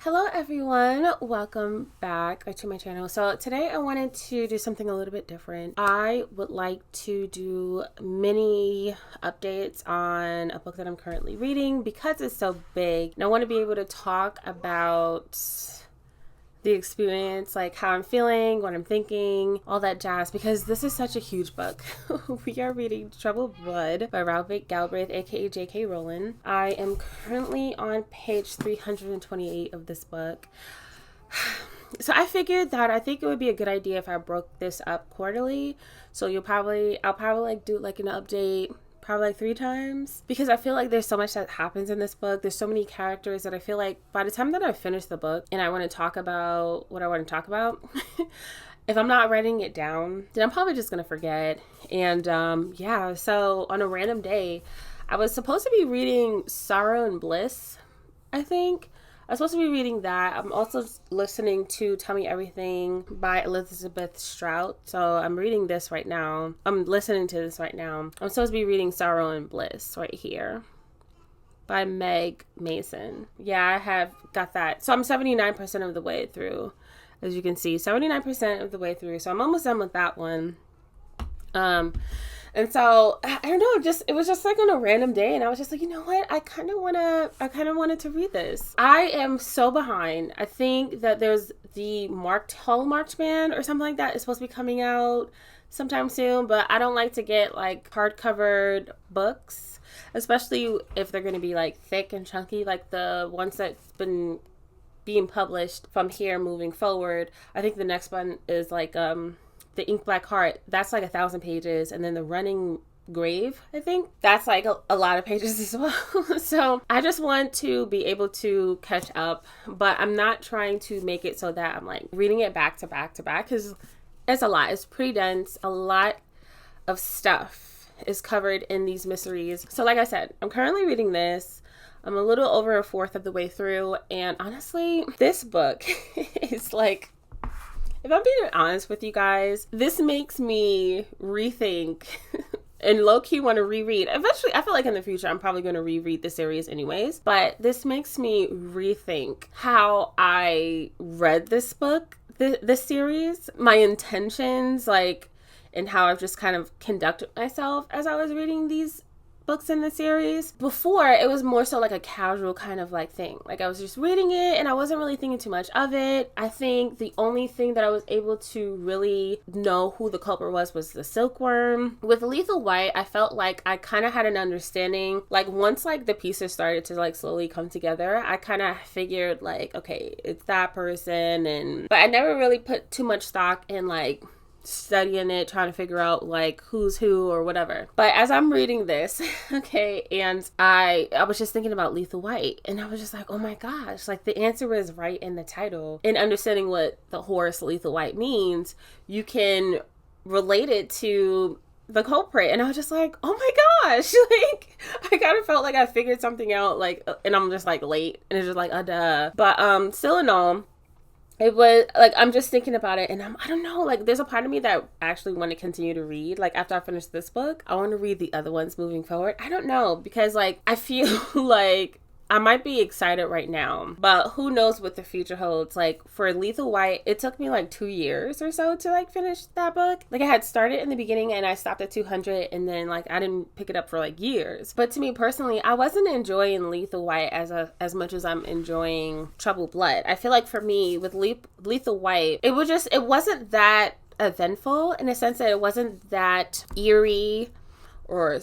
Hello everyone, welcome back to my channel. So today I wanted to do something a little bit different. I would like to do mini updates on a book that I'm currently reading because it's so big. And I want to be able to talk about the experience, like how I'm feeling, what I'm thinking, all that jazz, because this is such a huge book. We are reading Troubled Blood by Robert Galbraith, aka JK Rowling. I am currently on page 328 of this book. So I figured that I think it would be a good idea if I broke this up quarterly. So I'll probably like do like an update probably like 3 times, because I feel like there's so much that happens in this book. There's so many characters that I feel like by the time that I finish the book and I want to talk about what I want to talk about, if I'm not writing it down, then I'm probably just gonna forget. And yeah, so on a random day, I was supposed to be reading Sorrow and Bliss, I think. I was supposed to be reading that. I'm also listening to Tell Me Everything by Elizabeth Strout. So I'm reading this right now. I'm listening to this right now. I'm supposed to be reading Sorrow and Bliss right here by Meg Mason. Yeah, I have got that. So I'm 79% of the way through. As you can see, 79% of the way through. So I'm almost done with that one. And so I don't know, it was just like on a random day, and I was just like, you know what? I kind of wanted to read this. I am so behind. I think that there's the Hallmark Man or something like that is supposed to be coming out sometime soon, but I don't like to get like hardcovered books, especially if they're going to be like thick and chunky, like the ones that's been being published from here moving forward. I think the next one is like the Ink Black Heart. That's like 1,000 pages, and then the Running Grave, I think that's like a lot of pages as well. So I just want to be able to catch up, but I'm not trying to make it so that I'm like reading it back to back to back, because it's a lot. It's pretty dense. A lot of stuff is covered in these mysteries. So like I said, I'm currently reading this. I'm a little over a fourth of the way through, and honestly, this book is like, if I'm being honest with you guys, this makes me rethink and low-key want to reread. Eventually, I feel like in the future, I'm probably going to reread the series anyways. But this makes me rethink how I read this book, this series, my intentions, like, and how I've just kind of conducted myself as I was reading these books in the series. Before, it was more so like a casual kind of like thing. Like I was just reading it and I wasn't really thinking too much of it. I think the only thing that I was able to really know who the culprit was the silkworm. With Lethal White, I felt like I kind of had an understanding. Like once like the pieces started to like slowly come together, I kind of figured like, okay, it's that person. But I never really put too much stock in like studying it, trying to figure out like who's who or whatever. But as I'm reading this, okay, and I was just thinking about Lethal White, and I was just like, oh my gosh, like the answer is right in the title. And understanding what the horse Lethal White means, you can relate it to the culprit. And I was just like, oh my gosh, like I kind of felt like I figured something out, like, and I'm just like late, and it's just like duh. But still in all, it was like, I'm just thinking about it, and I don't know, like there's a part of me that actually want to continue to read. Like after I finish this book, I want to read the other ones moving forward. I don't know, because like I feel like I might be excited right now, but who knows what the future holds. Like for Lethal White, it took me like 2 years or so to like finish that book. Like I had started in the beginning and I stopped at 200, and then like I didn't pick it up for like years. But to me personally, I wasn't enjoying Lethal White as much as I'm enjoying Troubled Blood. I feel like for me with Lethal White, it wasn't that eventful, in a sense that it wasn't that eerie or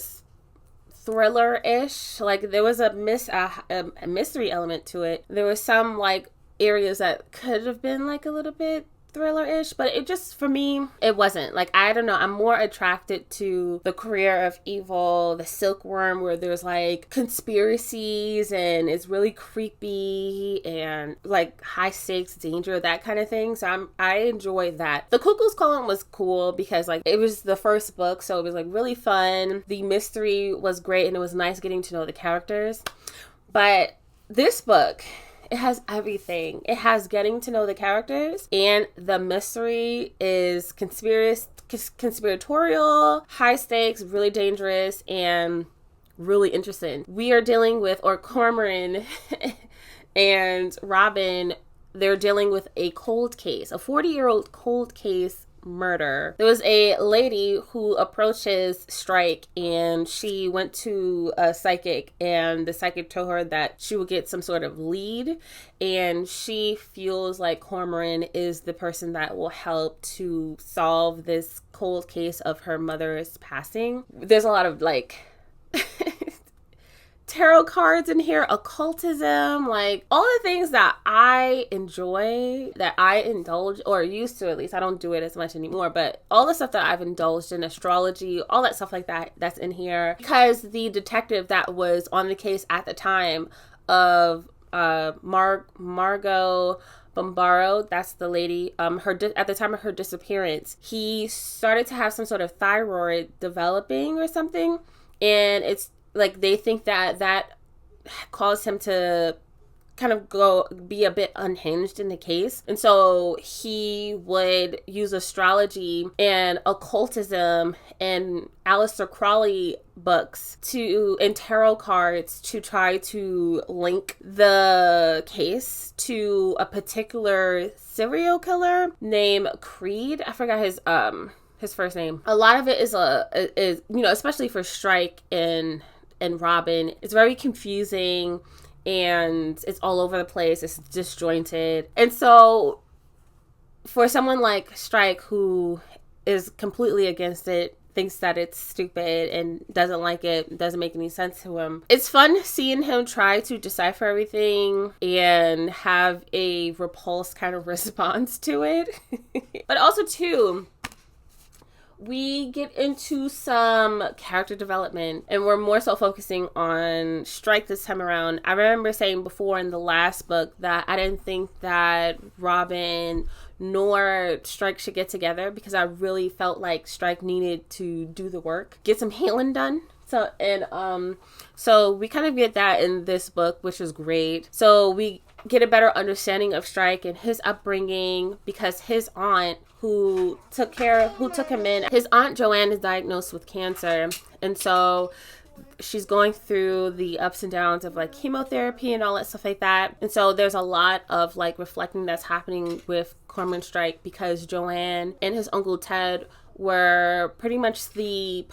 thriller-ish. Like there was a mystery element to it. There was some like areas that could have been like a little bit thriller-ish, but it just, for me, it wasn't. Like I don't know, I'm more attracted to the career of evil, the silkworm, where there's like conspiracies and it's really creepy and like high stakes danger, that kind of thing. So I enjoy that. The Cuckoo's Column was cool because like it was the first book, so it was like really fun. The mystery was great, and it was nice getting to know the characters. But this book, it has everything. It has getting to know the characters, and the mystery is conspiratorial, high stakes, really dangerous, and really interesting. We are dealing with, or Cormoran And Robin, they're dealing with a cold case, a 40-year-old cold case murder. There was a lady who approaches Strike, and she went to a psychic, and the psychic told her that she would get some sort of lead, and she feels like Cormoran is the person that will help to solve this cold case of her mother's passing. There's a lot of like tarot cards in here, occultism, like all the things that I enjoy, that I indulge, or used to at least. I don't do it as much anymore, but all the stuff that I've indulged in, astrology, all that stuff like that, that's in here. Because the detective that was on the case at the time of Margot Bombaro, that's the lady, at the time of her disappearance, he started to have some sort of thyroid developing or something, and it's like they think that caused him to kind of be a bit unhinged in the case. And so he would use astrology and occultism and Aleister Crowley books and tarot cards to try to link the case to a particular serial killer named Creed. I forgot his first name. A lot of it is especially for Strike and Robin, it's very confusing and it's all over the place. It's disjointed. And so for someone like Strike, who is completely against it, thinks that it's stupid and doesn't like it, doesn't make any sense to him, it's fun seeing him try to decipher everything and have a repulsed kind of response to it. But also too, we get into some character development, and we're more so focusing on Strike this time around. I remember saying before in the last book that I didn't think that Robin nor Strike should get together, because I really felt like Strike needed to do the work, get some healing done. So we kind of get that in this book, which is great. So we get a better understanding of Strike and his upbringing, because his aunt, who took him in, his aunt Joanne is diagnosed with cancer, and so she's going through the ups and downs of like chemotherapy and all that stuff like that. And so there's a lot of like reflecting that's happening with Cormoran Strike, because Joanne and his uncle Ted were pretty much the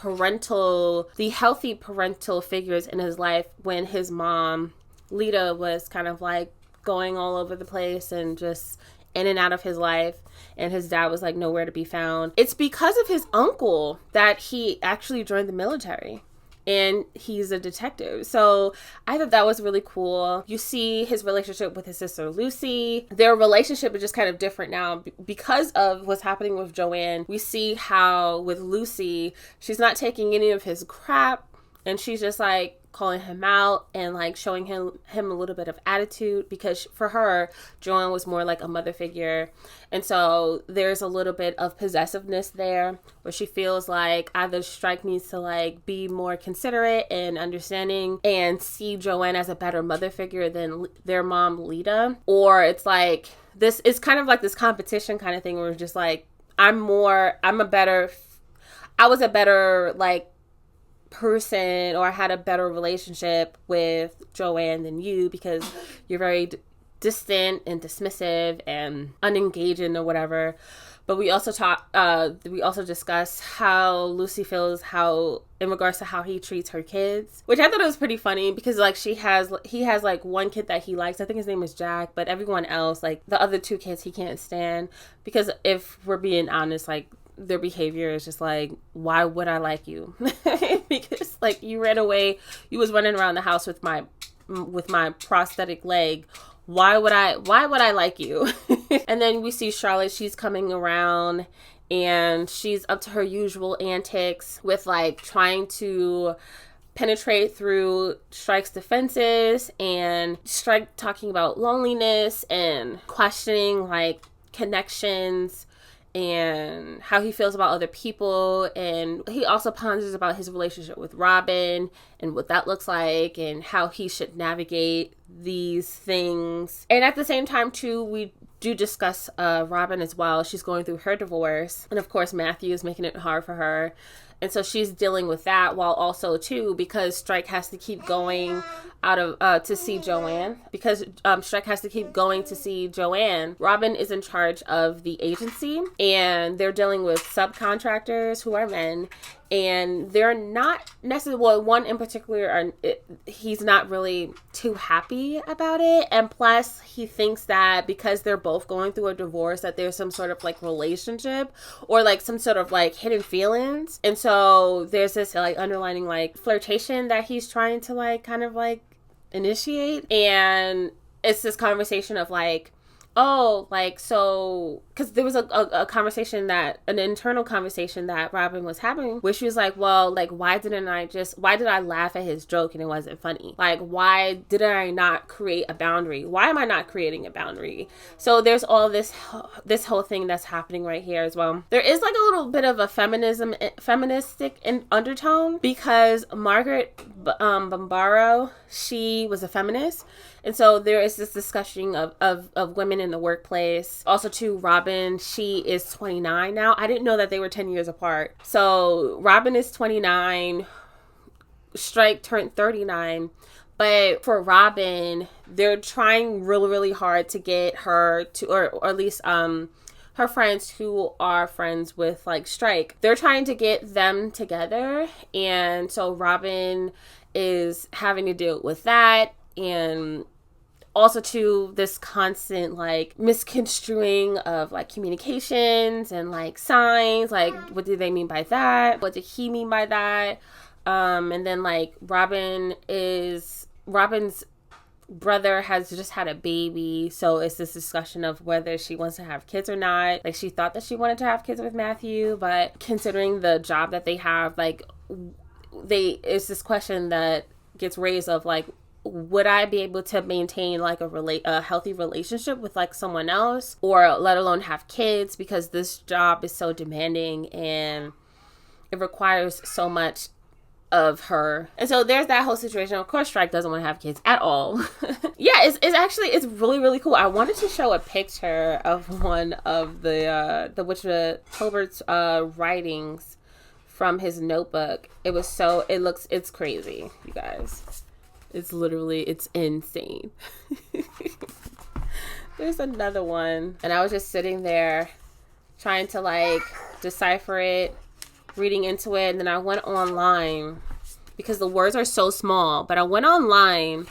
healthy parental figures in his life when his mom Lita was kind of like going all over the place and just in and out of his life, and his dad was like nowhere to be found. It's because of his uncle that he actually joined the military, and he's a detective. So I thought that was really cool. You see his relationship with his sister Lucy. Their relationship is just kind of different now because of what's happening with Joanne. We see how with Lucy, she's not taking any of his crap, and she's just like calling him out and like showing him a little bit of attitude, because for her, Joanne was more like a mother figure. And so there's a little bit of possessiveness there, where she feels like either Strike needs to like be more considerate and understanding and see Joanne as a better mother figure than their mom Lita, or it's like this is kind of like this competition kind of thing, where it's just like I was a better like person, or I had a better relationship with Joanne than you, because you're very distant and dismissive and unengaging or whatever. But we also discussed how Lucy feels in regards to how he treats her kids, which I thought it was pretty funny, because like he has like one kid that he likes. I think his name is Jack, but everyone else, like the other two kids, he can't stand, because if we're being honest, like their behavior is just like, why would I like you? Because like you ran away, you was running around the house with my prosthetic leg. Why would I like you? And then we see Charlotte, she's coming around and she's up to her usual antics with like trying to penetrate through Strike's defenses, and Strike talking about loneliness and questioning like connections and how he feels about other people. And he also ponders about his relationship with Robin and what that looks like and how he should navigate these things. And at the same time too, we do discuss Robin as well. She's going through her divorce, and of course Matthew is making it hard for her. And so she's dealing with that, while also too, because Strike has to keep going out of to see Joanne, because Strike has to keep going to see Joanne. Robin is in charge of the agency, and they're dealing with subcontractors who are men, and they're not necessarily, well, one in particular, he's not really too happy about it. And plus, he thinks that because they're both going through a divorce, that there's some sort of like relationship or like some sort of like hidden feelings. And so there's this like underlining like flirtation that he's trying to like kind of like initiate. And it's this conversation of like, oh, like, so, because there was a conversation that, an internal conversation that Robin was having, where she was like, well, like, why did I laugh at his joke and it wasn't funny? Like, why did I not create a boundary? Why am I not creating a boundary? So there's all this whole thing that's happening right here as well. There is like a little bit of a feministic undertone, because Margaret Bombaro, she was a feminist. And so there is this discussion of women in the workplace. Also, too, Robin, she is 29 now. I didn't know that they were 10 years apart. So Robin is 29. Strike turned 39. But for Robin, they're trying really, really hard to get her to, or at least her friends who are friends with like Strike, they're trying to get them together. And so Robin is having to deal with that. And also to this constant like misconstruing of like communications and like signs, like what do they mean by that, what did he mean by that, and then like Robin's brother has just had a baby, so it's this discussion of whether she wants to have kids or not. Like, she thought that she wanted to have kids with Matthew, but considering the job that they have, like, it's this question that gets raised of like, would I be able to maintain like a healthy relationship with like someone else, or let alone have kids, because this job is so demanding and it requires so much of her. And so there's that whole situation. Of course, Strike doesn't want to have kids at all. Yeah, it's really, really cool. I wanted to show a picture of one of the Tobert's writings from his notebook. It's crazy, you guys. It's insane. There's another one, and I was just sitting there trying to like decipher it, reading into it, and then I went online because the words are so small, but I went online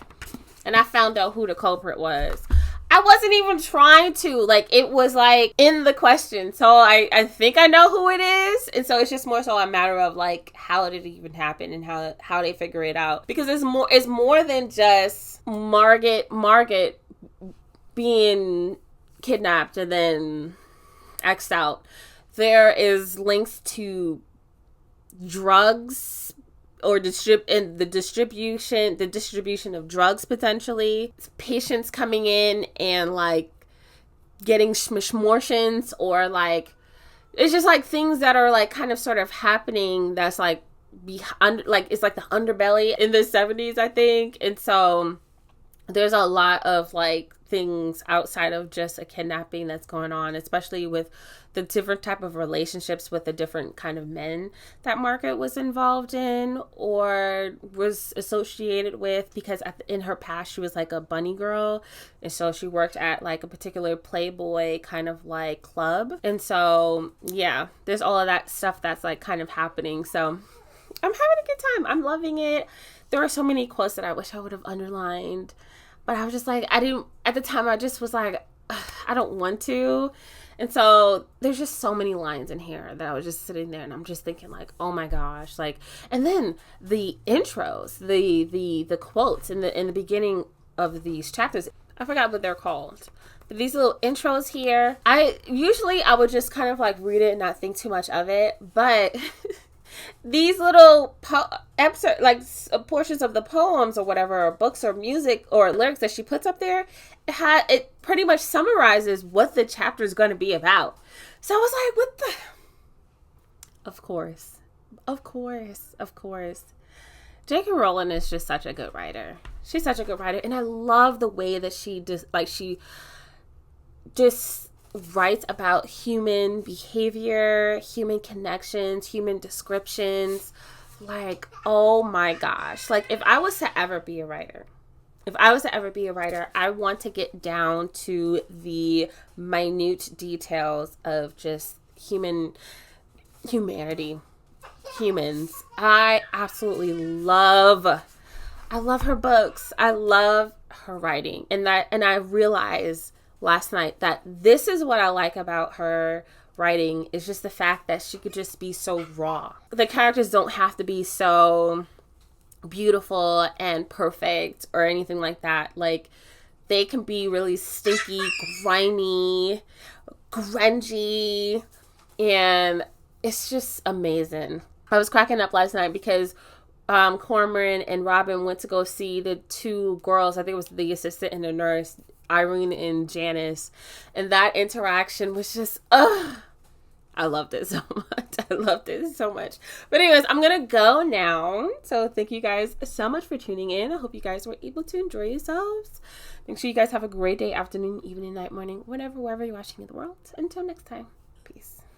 and I found out who the culprit was. I wasn't even trying to, like, it was like in the question. So I think I know who it is. And so it's just more so a matter of like, how did it even happen and how they figure it out. Because it's more than just Margaret being kidnapped and then X'd out. There is links to drugs, or the distribution of drugs, potentially. Patients coming in and like getting smortions, or like it's just like things that are like kind of sort of happening that's like behind, like it's like the underbelly in the 70s, I think. And so there's a lot of like things outside of just a kidnapping that's going on, especially with the different type of relationships with the different kind of men that Margaret was involved in or was associated with, because in her past she was like a bunny girl, and so she worked at like a particular Playboy kind of like club. And so yeah, there's all of that stuff that's like kind of happening. So I'm having a good time. I'm loving it. There are so many quotes that I wish I would have underlined, but I was just like, at the time I just was like, I don't want to. And so there's just so many lines in here that I was just sitting there and I'm just thinking like, oh my gosh, like, and then the intros, the quotes in the beginning of these chapters, I forgot what they're called, but these little intros here, I would just kind of like read it and not think too much of it, but these little episodes, like portions of the poems or whatever, or books or music or lyrics that she puts up there, it pretty much summarizes what the chapter is going to be about. So I was like, what the? Of course. JK Rowling is just such a good writer. She's such a good writer. And I love the way that she just writes about human behavior, human connections, human descriptions. Like, oh my gosh. Like, if I was to ever be a writer, I want to get down to the minute details of just humanity, humans. I love her books. I love her writing. And I realized last night that this is what I like about her writing, is just the fact that she could just be so raw. The characters don't have to be so beautiful and perfect or anything like that. Like, they can be really stinky, grimy, grungy, and it's just amazing. I was cracking up last night because Cormoran and Robin went to go see the two girls. I think it was the assistant and the nurse, Irene and Janice, and that interaction was just, I loved it so much. But anyways, I'm gonna go now. So thank you guys so much for tuning in. I hope you guys were able to enjoy yourselves. Make sure you guys have a great day, afternoon, evening, night, morning, wherever you're watching in the world. Until next time, peace.